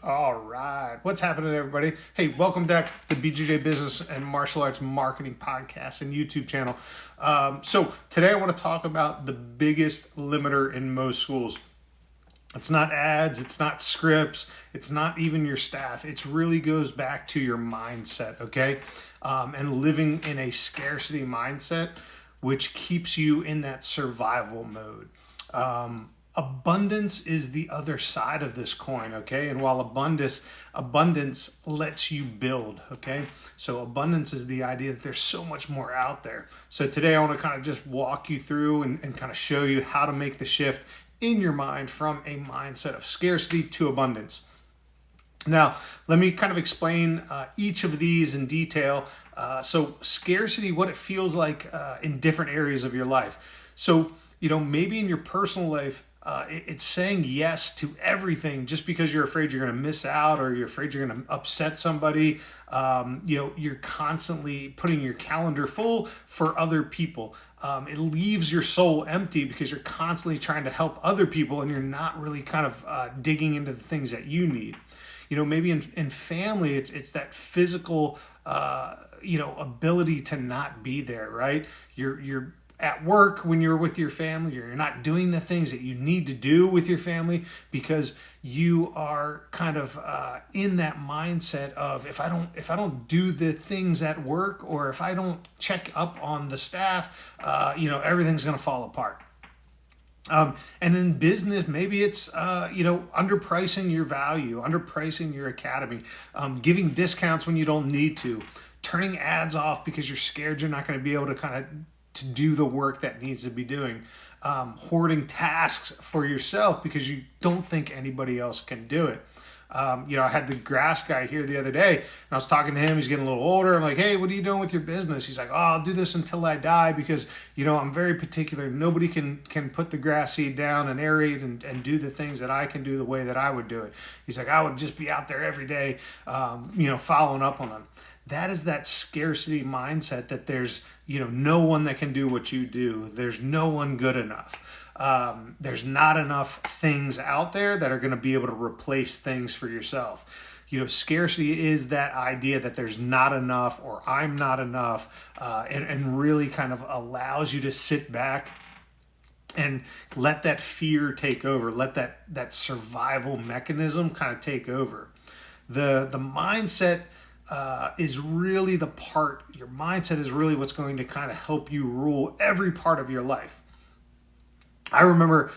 All right. What's happening, everybody? Hey, welcome back to the BJJ Business and Martial Arts Marketing Podcast and YouTube channel. So today I want to talk about the biggest limiter in most schools. It's not ads, it's not scripts, it's not even your staff. It really goes back to your mindset, okay? And living in a scarcity mindset, which keeps you in that survival mode. Abundance is the other side of this coin, okay? And while abundance lets you build, okay? So abundance is the idea that there's so much more out there. So today I want to kind of just walk you through and kind of show you how to make the shift in your mind from a mindset of scarcity to abundance. Now, let me kind of explain each of these in detail. So scarcity, what it feels like in different areas of your life. So, maybe in your personal life, it's saying yes to everything just because you're afraid you're going to miss out or you're afraid you're going to upset somebody. You're constantly putting your calendar full for other people. It leaves your soul empty because you're constantly trying to help other people and you're not really kind of digging into the things that you need. Maybe in family, it's that physical, ability to not be there, right? You're at work when you're with your family, you're not doing the things that you need to do with your family because you are kind of in that mindset of if I don't do the things at work or if I don't check up on the staff, everything's going to fall apart. And in business, maybe it's, underpricing your value, underpricing your academy, giving discounts when you don't need to, turning ads off because you're scared you're not going to be able to do the work that needs to be doing, hoarding tasks for yourself because you don't think anybody else can do it. I had the grass guy here the other day and I was talking to him. He's getting a little older. I'm like, hey, what are you doing with your business? He's like, oh, I'll do this until I die because, I'm very particular. Nobody can put the grass seed down and aerate and do the things that I can do the way that I would do it. He's like, I would just be out there every day, following up on them. That is that scarcity mindset that there's, no one that can do what you do. There's no one good enough. There's not enough things out there that are going to be able to replace things for yourself. Scarcity is that idea that there's not enough or I'm not enough, and really kind of allows you to sit back and let that fear take over. Let that survival mechanism kind of take over. The mindset is really your mindset is really what's going to kind of help you rule every part of your life. I remember,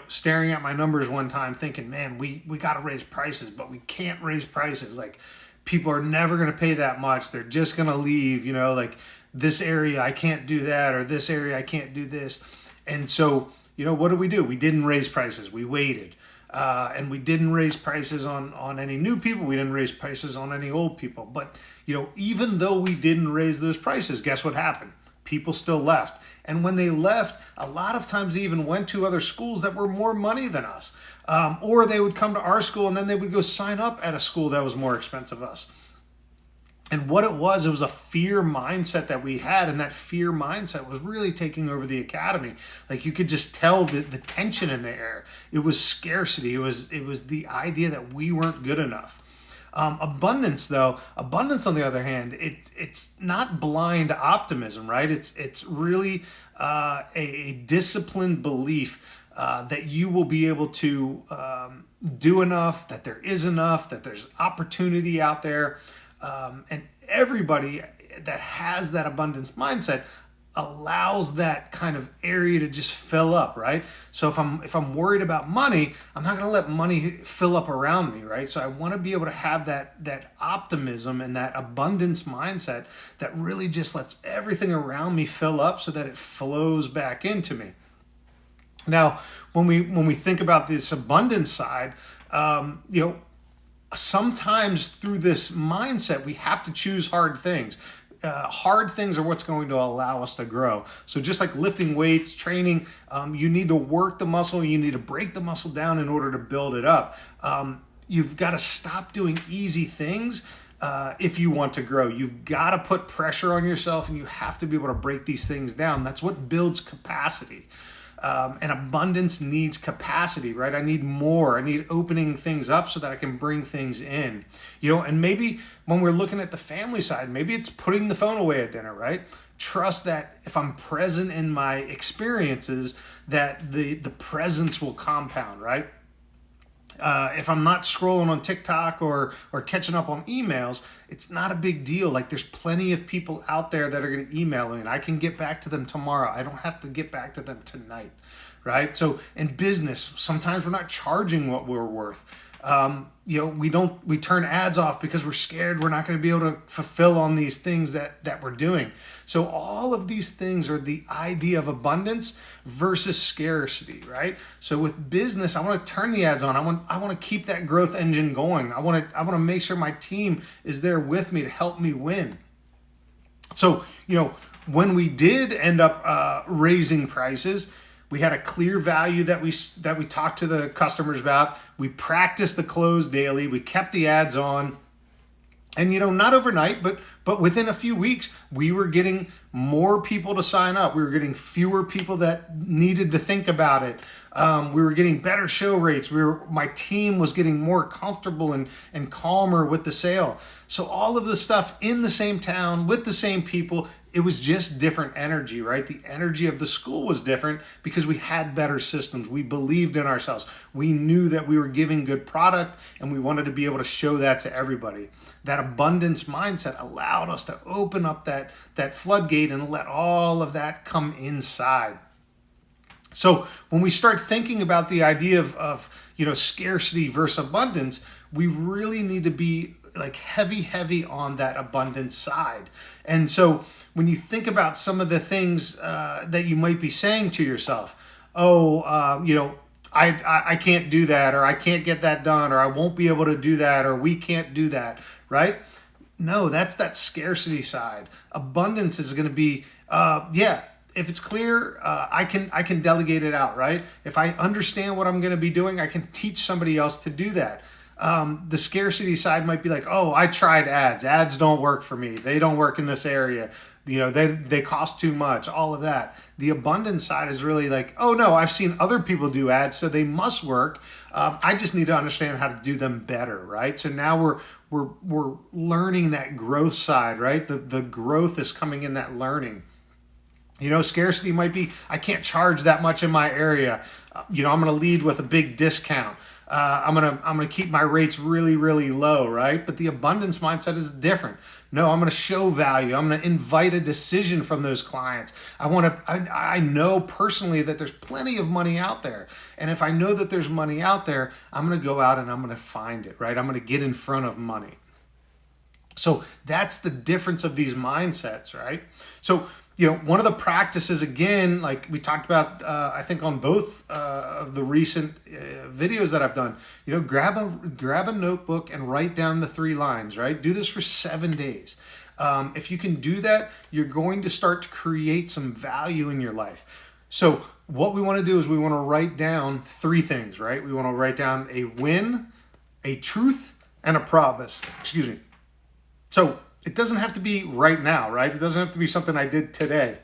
staring at my numbers one time thinking, man, we got to raise prices, but we can't raise prices. Like people are never going to pay that much. They're just going to leave, like this area, I can't do that, or this area, I can't do this. And so, what did we do? We didn't raise prices. We waited. And we didn't raise prices on any new people. We didn't raise prices on any old people. But, even though we didn't raise those prices, guess what happened? People still left. And when they left, a lot of times they even went to other schools that were more money than us. Or they would come to our school and then they would go sign up at a school that was more expensive than us. And what it was a fear mindset that we had, and that fear mindset was really taking over the academy. Like you could just tell the tension in the air. It was scarcity. It was the idea that we weren't good enough. Abundance, on the other hand, it's not blind optimism, right? It's really a disciplined belief that you will be able to do enough, that there is enough, that there's opportunity out there. And everybody that has that abundance mindset allows that kind of area to just fill up, right? So if I'm worried about money, I'm not going to let money fill up around me, right? So I want to be able to have that optimism and that abundance mindset that really just lets everything around me fill up so that it flows back into me. Now, when we think about this abundance side, sometimes through this mindset, we have to choose hard things. Hard things are what's going to allow us to grow. So just like lifting weights, training, you need to work the muscle, you need to break the muscle down in order to build it up. You've got to stop doing easy things if you want to grow. You've got to put pressure on yourself and you have to be able to break these things down. That's what builds capacity. And abundance needs capacity, right? I need more. I need opening things up so that I can bring things in, and maybe when we're looking at the family side, maybe it's putting the phone away at dinner, right? Trust that if I'm present in my experiences, that the presence will compound, right? If I'm not scrolling on TikTok or catching up on emails, it's not a big deal. Like, there's plenty of people out there that are going to email me, and I can get back to them tomorrow. I don't have to get back to them tonight, right? So in business, sometimes we're not charging what we're worth. We turn ads off because we're scared we're not going to be able to fulfill on these things that we're doing. So all of these things are the idea of abundance versus scarcity, right? So with business, I want to turn the ads on. I want to keep that growth engine going. I want to make sure my team is there with me to help me win. So, when we did end up raising prices, we had a clear value that we talked to the customers about. We practiced the close daily. We kept the ads on. And, not overnight, but within a few weeks, we were getting more people to sign up. We were getting fewer people that needed to think about it. We were getting better show rates. My team was getting more comfortable and calmer with the sale. So all of the stuff in the same town with the same people, it was just different energy, right? The energy of the school was different because we had better systems. We believed in ourselves. We knew that we were giving good product, and we wanted to be able to show that to everybody. That abundance mindset allowed us to open up that floodgate and let all of that come inside. So when we start thinking about the idea of scarcity versus abundance, we really need to be like heavy on that abundance side. And so when you think about some of the things that you might be saying to yourself, I can't do that, or I can't get that done, or I won't be able to do that, or we can't do that, right? No, that's that scarcity side. Abundance is going to be, if it's clear, I can delegate it out, right? If I understand what I'm going to be doing, I can teach somebody else to do that. The scarcity side might be like, I tried ads. Ads don't work for me. They don't work in this area. They cost too much, all of that. The abundance side is really like, no, I've seen other people do ads, so they must work. I just need to understand how to do them better, right? So now we're learning that growth side, right? The growth is coming in that learning. Scarcity might be, I can't charge that much in my area. I'm going to lead with a big discount. I'm gonna keep my rates really, really low, right? But the abundance mindset is different. No, I'm gonna show value. I'm gonna invite a decision from those clients. I know personally that there's plenty of money out there. And if I know that there's money out there, I'm gonna go out and I'm gonna find it, right? I'm gonna get in front of money. So that's the difference of these mindsets, right? So, one of the practices, again, like we talked about, I think on both of the recent videos that I've done, grab a notebook and write down the 3 lines, right? Do this for 7 days. If you can do that, you're going to start to create some value in your life. So what we want to do is we want to write down 3 things, right? We want to write down a win, a truth, and a promise. Excuse me. So it doesn't have to be right now, right? It doesn't have to be something I did today.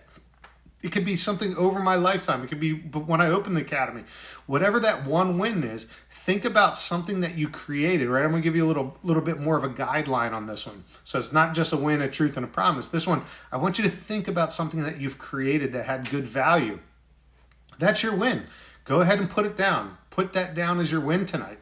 It could be something over my lifetime. It could be when I opened the academy. Whatever that one win is, think about something that you created, right? I'm going to give you a little bit more of a guideline on this one. So it's not just a win, a truth, and a promise. This one, I want you to think about something that you've created that had good value. That's your win. Go ahead and put it down. Put that down as your win tonight.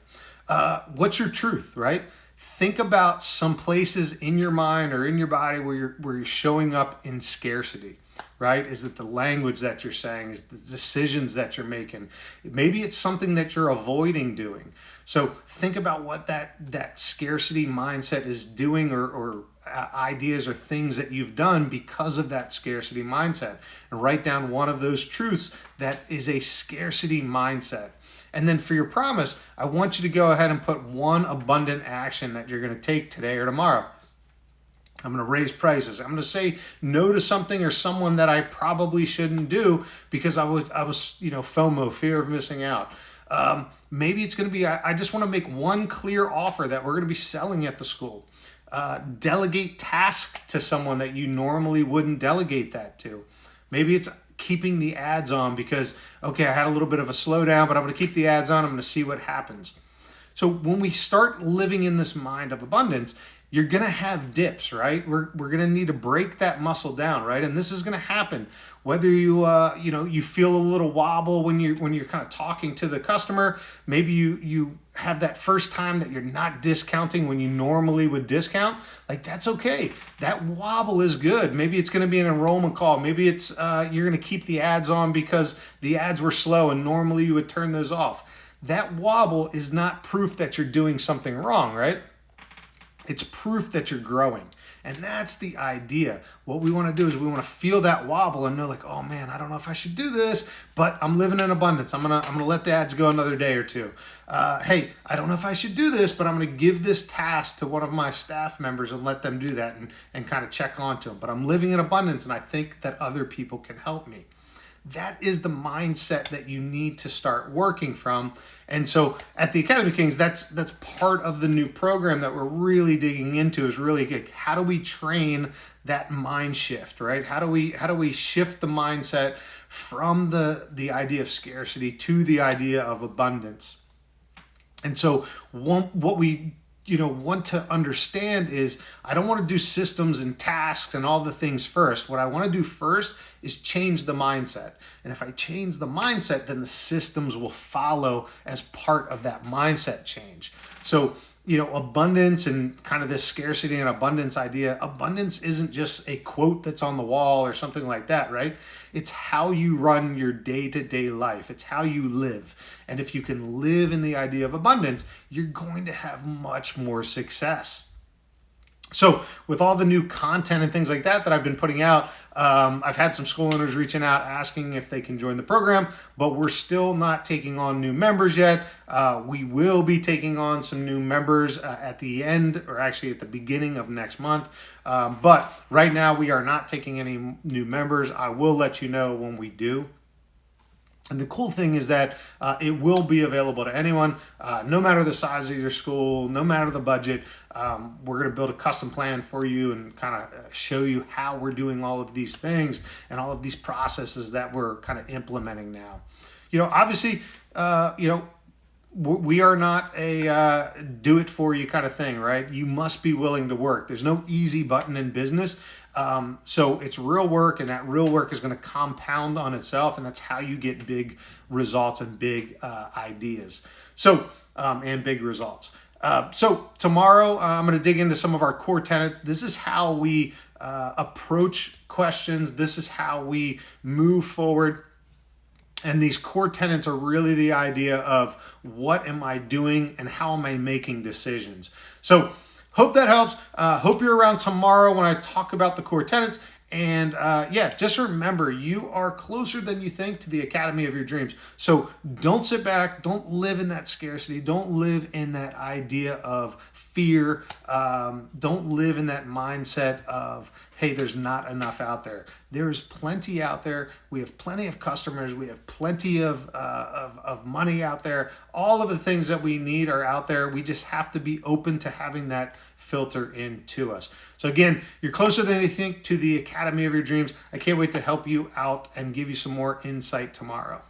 What's your truth, right? Think about some places in your mind or in your body where you're showing up in scarcity, right? Is it the language that you're saying? Is it the decisions that you're making? Maybe it's something that you're avoiding doing. So think about what that scarcity mindset is doing, or ideas or things that you've done because of that scarcity mindset, and write down one of those truths that is a scarcity mindset. And then for your promise, I want you to go ahead and put one abundant action that you're going to take today or tomorrow. I'm going to raise prices. I'm going to say no to something or someone that I probably shouldn't do because I was FOMO, fear of missing out. Maybe it's going to be, I just want to make one clear offer that we're going to be selling at the school. Delegate tasks to someone that you normally wouldn't delegate that to. Maybe it's keeping the ads on because, okay, I had a little bit of a slowdown, but I'm going to keep the ads on. I'm going to see what happens. So when we start living in this mind of abundance, you're going to have dips, right? We're going to need to break that muscle down, right? And this is going to happen whether you feel a little wobble when you're kind of talking to the customer. Maybe you have that first time that you're not discounting when you normally would discount. Like, that's okay. That wobble is good. Maybe it's going to be an enrollment call. Maybe it's you're going to keep the ads on because the ads were slow and normally you would turn those off. That wobble is not proof that you're doing something wrong, right? It's proof that you're growing. And that's the idea. What we want to do is we want to feel that wobble and know, like, oh man, I don't know if I should do this, but I'm living in abundance. I'm gonna let the ads go another day or two. Hey, I don't know if I should do this, but I'm gonna give this task to one of my staff members and let them do that and kind of check onto them. But I'm living in abundance and I think that other people can help me. That is the mindset that you need to start working from. And so at the Academy Kings, that's part of the new program that we're really digging into, is really good. How do we train that mind shift, right? How do we shift the mindset from the idea of scarcity to the idea of abundance? And so what we want to understand is, I don't want to do systems and tasks and all the things first. What I want to do first is change the mindset. And if I change the mindset, then the systems will follow as part of that mindset change. So, abundance and kind of this scarcity and abundance idea, abundance isn't just a quote that's on the wall or something like that, right? It's how you run your day-to-day life. It's how you live. And if you can live in the idea of abundance, you're going to have much more success. So with all the new content and things like that I've been putting out, I've had some school owners reaching out asking if they can join the program, but we're still not taking on new members yet. We will be taking on some new members at the end, or actually at the beginning of next month. But right now we are not taking any new members. I will let you know when we do. And the cool thing is that it will be available to anyone, no matter the size of your school, no matter the budget. We're going to build a custom plan for you and kind of show you how we're doing all of these things and all of these processes that we're kind of implementing now. Obviously, we are not a do it for you kind of thing, right? You must be willing to work. There's no easy button in business. So it's real work, and that real work is going to compound on itself, and that's how you get big results and big ideas. So, and big results. So tomorrow I'm going to dig into some of our core tenets. This is how we approach questions. This is how we move forward. And these core tenets are really the idea of what am I doing and how am I making decisions. So hope that helps. Hope you're around tomorrow when I talk about the core tenets. And just remember, you are closer than you think to the academy of your dreams. So don't sit back. Don't live in that scarcity. Don't live in that idea of fear. Don't live in that mindset of, hey, there's not enough out there. There's plenty out there. We have plenty of customers. We have plenty of money out there. All of the things that we need are out there. We just have to be open to having that filter into us. So again, you're closer than you think to the academy of your dreams. I can't wait to help you out and give you some more insight tomorrow.